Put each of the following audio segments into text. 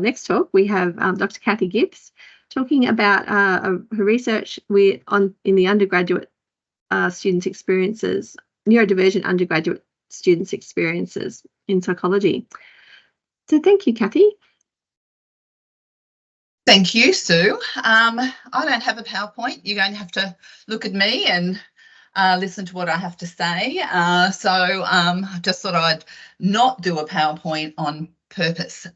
next talk, we have Dr. Kathy Gibbs talking about her research in the undergraduate students' experiences, neurodivergent undergraduate students' experiences in psychology. So thank you, Kathy. Thank you, Sue. I don't have a PowerPoint. You're going to have to look at me and listen to what I have to say. I just thought I'd not do a PowerPoint on purpose.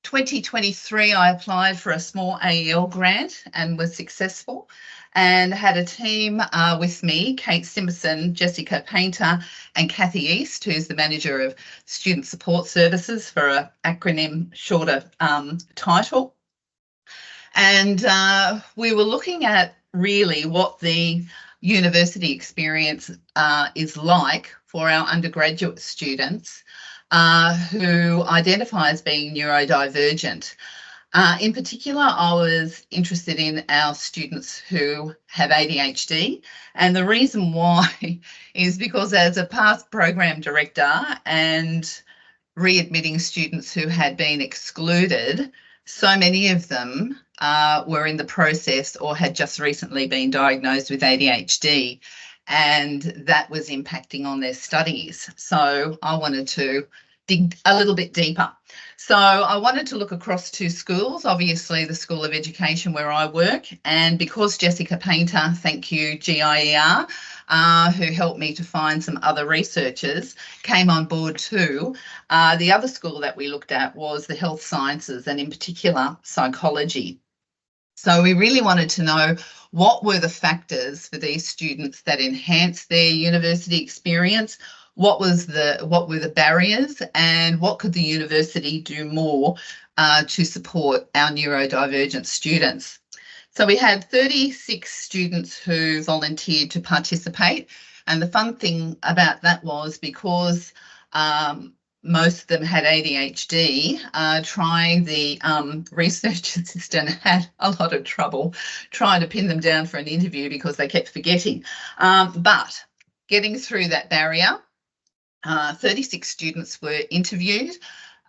2023, I applied for a small AEL grant and was successful, and had a team with me, Kate Simpson, Jessica Painter and Kathy East, who's the manager of Student Support Services for an acronym shorter title. And we were looking at really what the university experience is like for our undergraduate students who identify as being neurodivergent. In particular, I was interested in our students who have ADHD, and the reason why is because as a past program director and readmitting students who had been excluded, so many of them were in the process or had just recently been diagnosed with ADHD, and that was impacting on their studies. So I wanted to dig a little bit deeper. So I wanted to look across two schools, obviously the School of Education where I work, and because Jessica Painter, thank you GIER, who helped me to find some other researchers, came on board too. The other school that we looked at was the health sciences, and in particular psychology. So we really wanted to know what were the factors for these students that enhanced their university experience, what were the barriers, and what could the university do more to support our neurodivergent students. So we had 36 students who volunteered to participate, and the fun thing about that was because most of them had ADHD, trying the research assistant had a lot of trouble trying to pin them down for an interview because they kept forgetting. But getting through that barrier, 36 students were interviewed,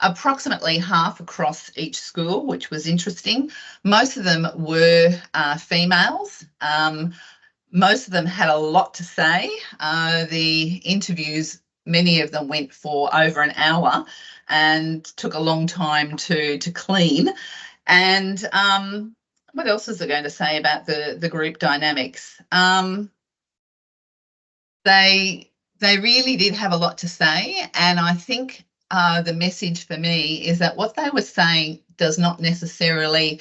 approximately half across each school, which was interesting. Most of them were females. Most of them had a lot to say. The interviews, many of them went for over an hour and took a long time to clean. And what else is I going to say about the group dynamics? They really did have a lot to say, and I think the message for me is that what they were saying does not necessarily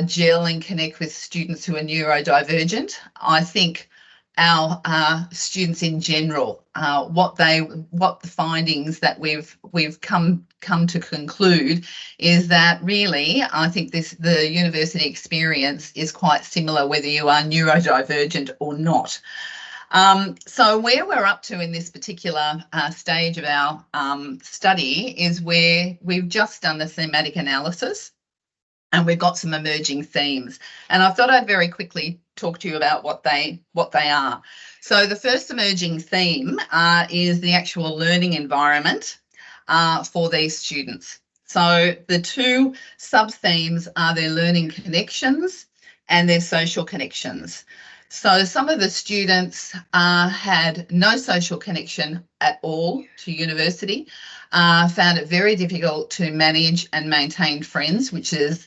gel and connect with students who are neurodivergent. I think our students in general, what the findings that we've come to conclude is that really I think the university experience is quite similar whether you are neurodivergent or not. So where we're up to in this particular stage of our study is where we've just done the thematic analysis and we've got some emerging themes. And I thought I'd very quickly talk to you about what they are. So the first emerging theme is the actual learning environment for these students. So the two sub-themes are their learning connections and their social connections. So some of the students had no social connection at all to university, found it very difficult to manage and maintain friends, which is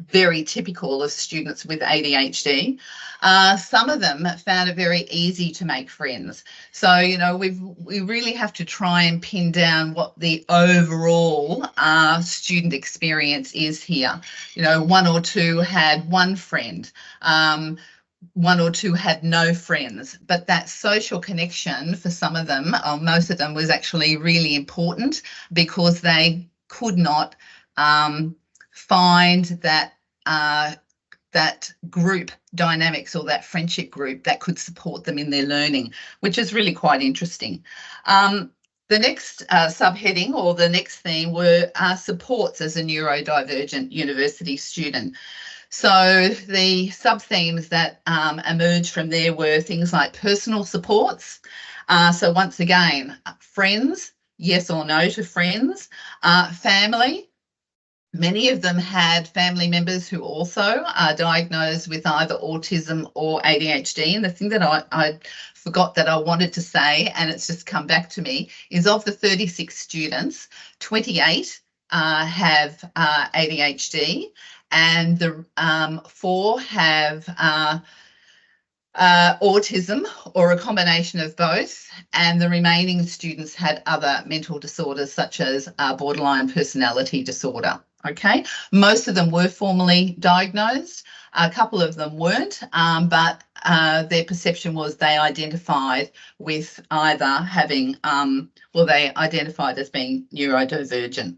very typical of students with ADHD. Some of them found it very easy to make friends. So, you know, we really have to try and pin down what the overall student experience is here. You know, one or two had one friend. One or two had no friends, but that social connection for some of them, or most of them, was actually really important because they could not find that group dynamics or that friendship group that could support them in their learning, which is really quite interesting. The next subheading or the next theme were supports as a neurodivergent university student. So the sub-themes that emerged from there were things like personal supports. So once again, friends, yes or no to friends. Family, many of them had family members who also are diagnosed with either autism or ADHD. And the thing that I forgot that I wanted to say, and it's just come back to me, is of the 36 students, 28 have ADHD, and the 4 have autism or a combination of both, and the remaining students had other mental disorders such as borderline personality disorder. Okay, most of them were formally diagnosed. A couple of them weren't, but their perception was they identified with either having, they identified as being neurodivergent.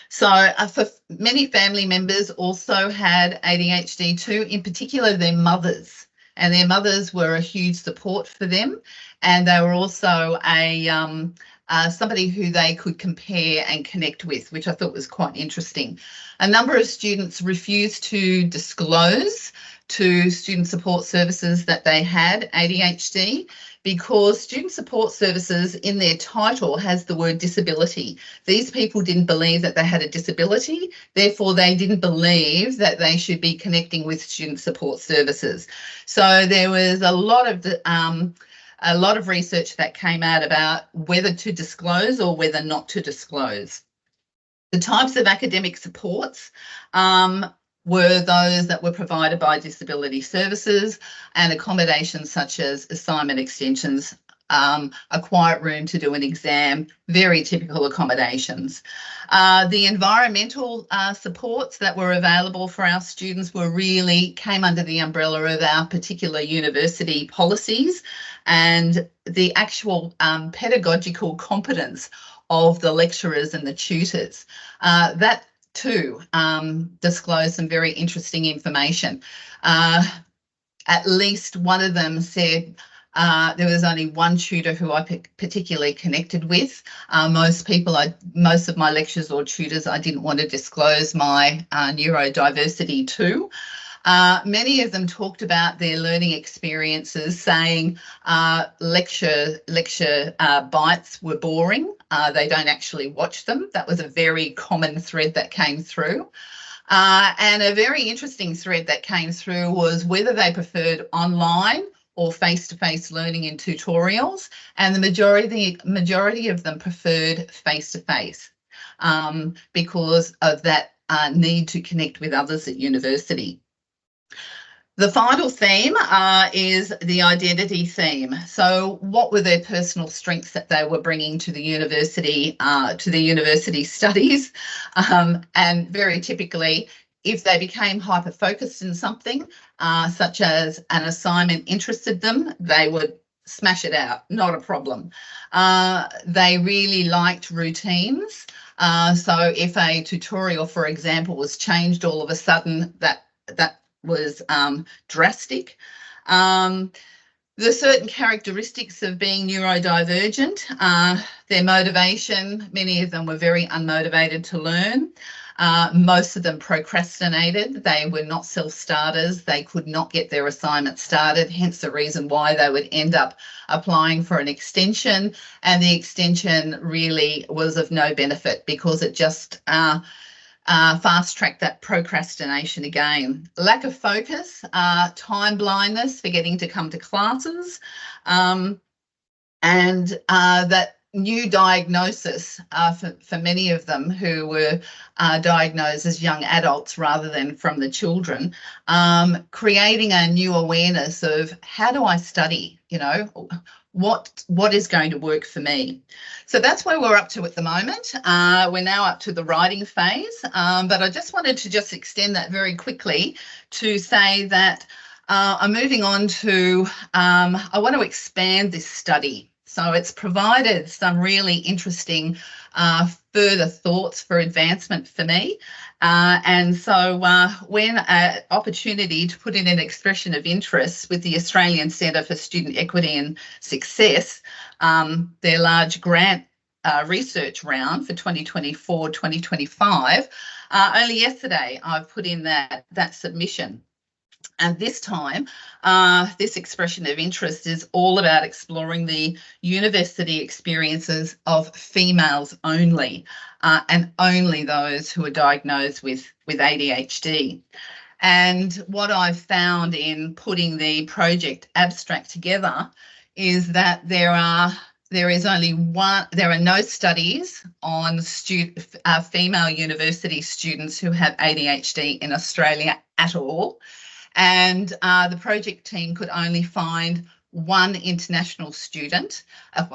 So for many family members also had ADHD too, in particular their mothers. And their mothers were a huge support for them, and they were also somebody who they could compare and connect with, which I thought was quite interesting. A number of students refused to disclose to student support services that they had ADHD, because student support services in their title has the word disability. These people didn't believe that they had a disability, therefore they didn't believe that they should be connecting with student support services. So there was a lot of research that came out about whether to disclose or whether not to disclose. The types of academic supports were those that were provided by disability services, and accommodations such as assignment extensions, a quiet room to do an exam, very typical accommodations. The environmental supports that were available for our students came under the umbrella of our particular university policies, and the actual pedagogical competence of the lecturers and the tutors. That too disclosed some very interesting information. At least one of them said there was only one tutor who I particularly connected with. Most of my lecturers or tutors, I didn't want to disclose my neurodiversity to. Many of them talked about their learning experiences, saying lecture bites were boring. They don't actually watch them. That was a very common thread that came through. And a very interesting thread that came through was whether they preferred online or face-to-face learning in tutorials, and the majority of them preferred face-to-face because of that need to connect with others at university. The final theme is the identity theme. So what were their personal strengths that they were bringing to the university studies? And very typically, if they became hyper-focused in something, such as an assignment interested them, they would smash it out, not a problem. They really liked routines. So if a tutorial, for example, was changed all of a sudden, that was drastic. The certain characteristics of being neurodivergent, their motivation, many of them were very unmotivated to learn. Most of them procrastinated. They were not self-starters. They could not get their assignment started, hence the reason why they would end up applying for an extension, and the extension really was of no benefit because it just fast-track that procrastination again. Lack of focus, time blindness, forgetting to come to classes, and that new diagnosis for many of them who were diagnosed as young adults rather than from the children, creating a new awareness of how do I study, what is going to work for me. So that's where we're up to at the moment. We're now up to the writing phase, but I just wanted to extend that very quickly to say that I'm moving on to, I want to expand this study. So it's provided some really interesting further thoughts for advancement for me. And so when an opportunity to put in an expression of interest with the Australian Centre for Student Equity and Success, their large grant research round for 2024-2025, only yesterday I've put in that submission. And this time, this expression of interest is all about exploring the university experiences of females only, and only those who are diagnosed with ADHD. And what I've found in putting the project abstract together is that there are no studies on female university students who have ADHD in Australia at all. And the project team could only find one international student, no,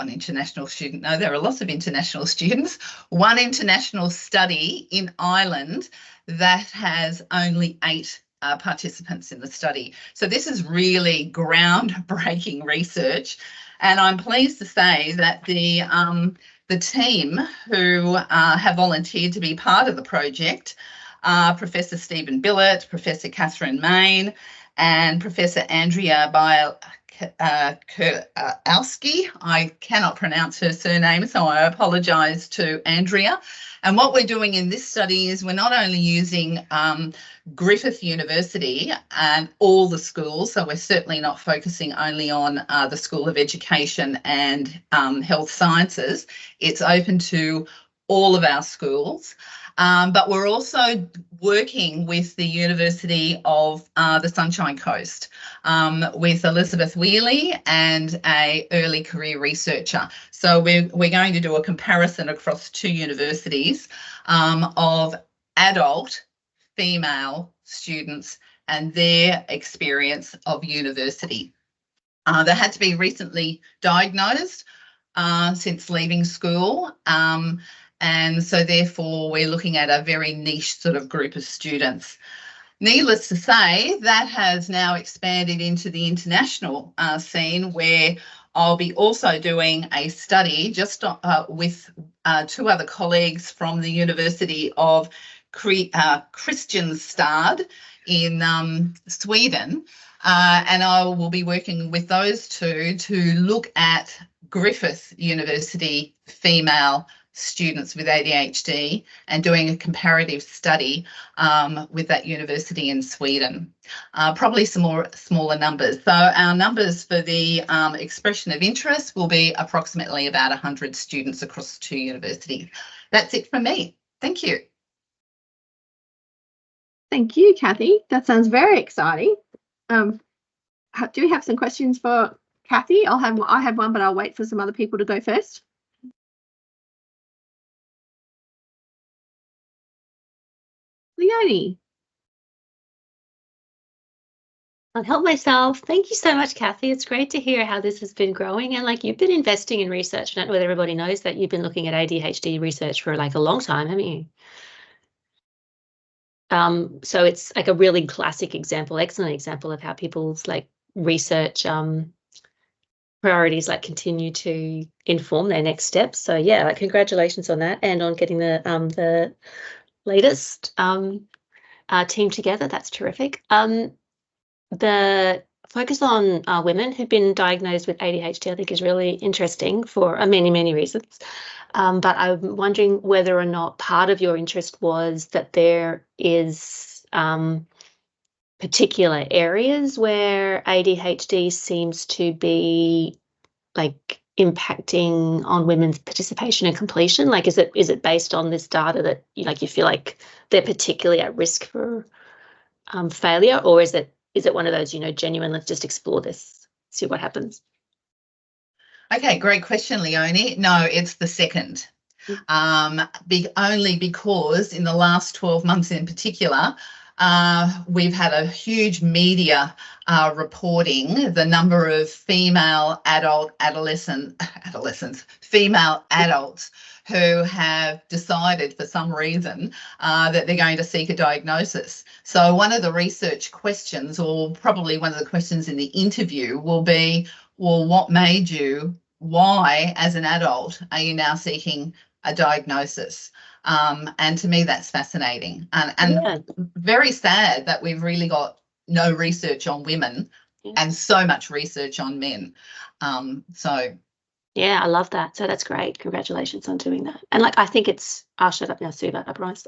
there are lots of international students, one international study in Ireland that has only 8 participants in the study. So this is really groundbreaking research. And I'm pleased to say that the team who have volunteered to be part of the project, Professor Stephen Billett, Professor Catherine Main, and Professor Andrea Kurowski. I cannot pronounce her surname, so I apologise to Andrea. And what we're doing in this study is we're not only using Griffith University and all the schools, so we're certainly not focusing only on the School of Education and Health Sciences. It's open to all of our schools. But we're also working with the University of the Sunshine Coast, with Elizabeth Wheely and an early career researcher. So we're going to do a comparison across 2 universities of adult female students and their experience of university. They had to be recently diagnosed since leaving school. And so therefore we're looking at a very niche sort of group of students. Needless to say, that has now expanded into the international scene, where I'll be also doing a study just with 2 other colleagues from the University of Kristianstad in Sweden. And I will be working with those 2 to look at Griffith University female students with ADHD and doing a comparative study with that university in Sweden. Probably some more smaller numbers. So our numbers for the expression of interest will be approximately about 100 students across 2 universities. That's it from me. Thank you. Thank you, Kathy. That sounds very exciting. Do we have some questions for Kathy? I have one, but I'll wait for some other people to go first. Leonie. I'll help myself. Thank you so much, Kathy. It's great to hear how this has been growing, and like you've been investing in research. I don't know whether everybody knows that you've been looking at ADHD research for like a long time, haven't you? So it's like a really classic example, excellent example of how people's like research priorities like continue to inform their next steps. So yeah, like congratulations on that and on getting the latest team together. That's terrific. The focus on women who've been diagnosed with ADHD, I think, is really interesting for many, many reasons. But I'm wondering whether or not part of your interest was that there is particular areas where ADHD seems to be like impacting on women's participation and completion. Like, is it based on this data that you feel like they're particularly at risk for failure, or is it one of those genuine, let's just explore this, see what happens? Okay, great question, Leonie. No, it's the second. Only because in the last 12 months in particular, we've had a huge media reporting the number of female female adults who have decided for some reason that they're going to seek a diagnosis. So one of the research questions, or probably one of the questions in the interview, will be, well, what made you, why as an adult are you now seeking a diagnosis? And to me, that's fascinating and very sad that we've really got no research on women and so much research on men. So Yeah, I love that. So that's great. Congratulations on doing that. And like, I think I'll shut up now, Sue, I promise.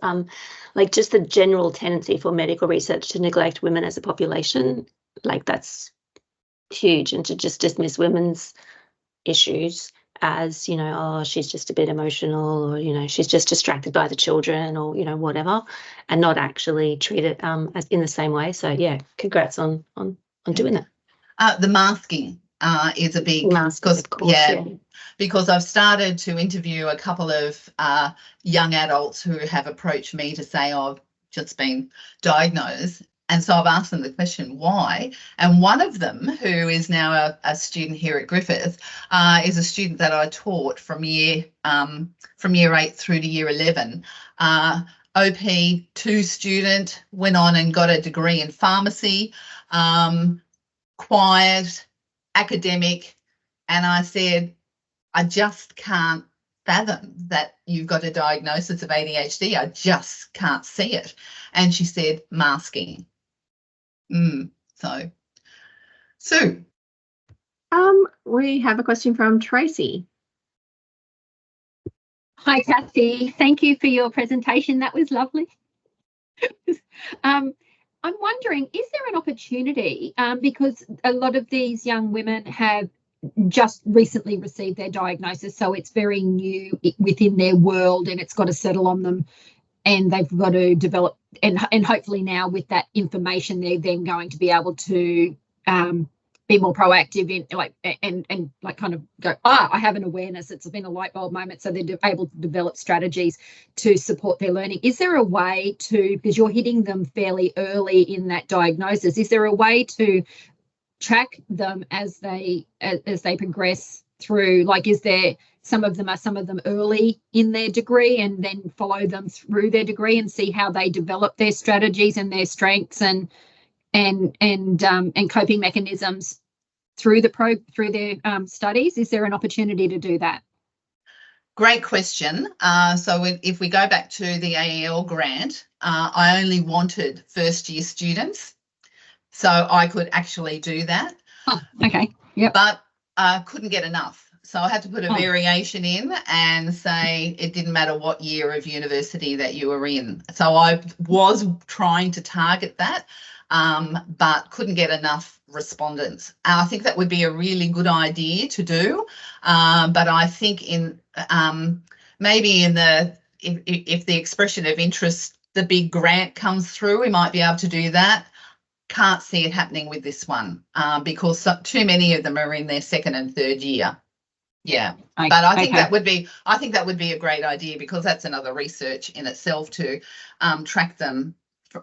Like just the general tendency for medical research to neglect women as a population, like that's huge, and to just dismiss women's issues as, oh, she's just a bit emotional, or, she's just distracted by the children, or, whatever, and not actually treat it as in the same way. So yeah, congrats on doing that. The masking is a big, because I've started to interview a couple of young adults who have approached me to say, oh, I've just been diagnosed. And so I've asked them the question, why? And one of them, who is now a student here at Griffith, is a student that I taught from year 8 through to year 11. OP2 student, went on and got a degree in pharmacy, quiet, academic. And I said, I just can't fathom that you've got a diagnosis of ADHD. I just can't see it. And she said, masking. So, Sue. We have a question from Tracy. Hi, Kathy. Thank you for your presentation. That was lovely. I'm wondering, is there an opportunity, because a lot of these young women have just recently received their diagnosis, so it's very new within their world and it's got to settle on them, and they've got to develop, and hopefully now with that information, they're then going to be able to be more proactive in and kind of go, I have an awareness. It's been a light bulb moment, so they're able to develop strategies to support their learning. Is there a way to, because you're hitting them fairly early in that diagnosis, is there a way to track them as they progress through? Like, is there some of them early in their degree and then follow them through their degree and see how they develop their strategies and their strengths and coping mechanisms through their studies? Is there an opportunity to do that? Great question. So if we go back to the AEL grant, I only wanted first year students, so I could actually do that. Oh, okay. Yep. But couldn't get enough. So I had to put a variation in and say it didn't matter what year of university that you were in. So I was trying to target that, but couldn't get enough respondents. I think that would be a really good idea to do. But I think maybe if the expression of interest, the big grant comes through, we might be able to do that. Can't see it happening with this one because too many of them are in their second and third year. Yeah, but I think that would be a great idea, because that's another research in itself to track them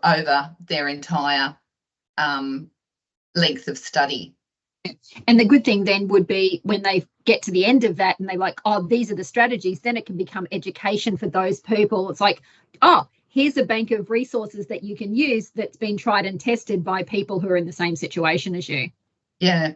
over their entire length of study. And the good thing then would be when they get to the end of that and they're like, oh, these are the strategies, then it can become education for those people. It's like, oh, here's a bank of resources that you can use that's been tried and tested by people who are in the same situation as you. Yeah.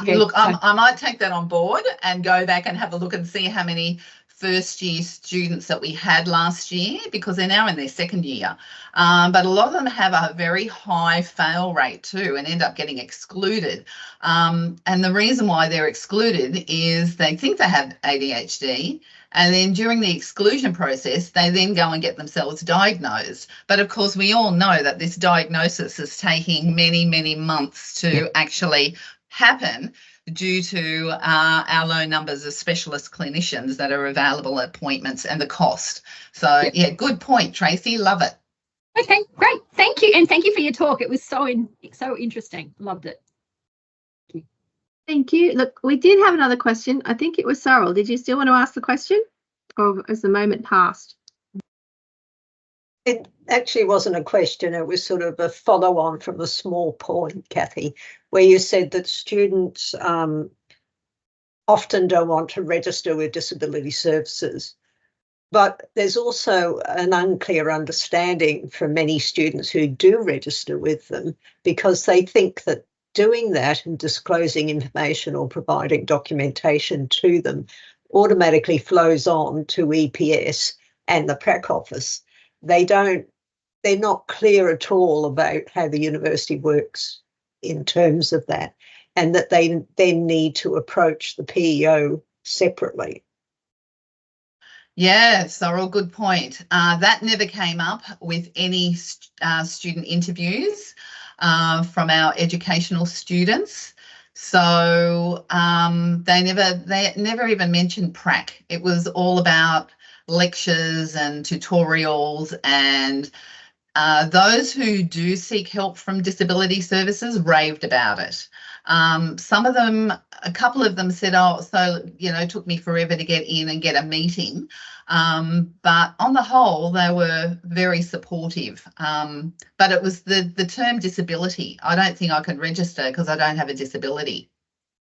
Look, I might take that on board and go back and have a look and see how many first year students that we had last year, because they're now in their second year. But a lot of them have a very high fail rate too and end up getting excluded. And the reason why they're excluded is they think they have ADHD, and then during the exclusion process, they then go and get themselves diagnosed. But of course, we all know that this diagnosis is taking many, many months to actually happen due to our low numbers of specialist clinicians that are available at appointments and the cost. So, yeah, good point, Tracy. Love it. Okay, great. Thank you. And thank you for your talk. It was so interesting. Loved it. Thank you. Look, we did have another question. I think it was Sorrel. Did you still want to ask the question, or has the moment passed? It actually wasn't a question. It was sort of a follow-on from a small point, Kathy, where you said that students often don't want to register with disability services. But there's also an unclear understanding for many students who do register with them, because they think that doing that and disclosing information or providing documentation to them automatically flows on to EPS and the prac office. They're not clear at all about how the university works in terms of that, and that they then need to approach the PEO separately? Yeah, Sorrel, good point. That never came up with any student interviews from our educational students. So they never even mentioned prac. It was all about lectures and tutorials, and those who do seek help from disability services raved about it. Some of them, a couple of them said, oh, so, you know, it took me forever to get in and get a meeting. But on the whole, they were very supportive. But it was the term disability. I don't think I could register because I don't have a disability.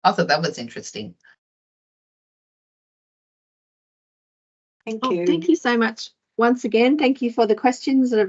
I thought that was interesting. Thank you. Thank you so much. Once again, thank you for the questions that have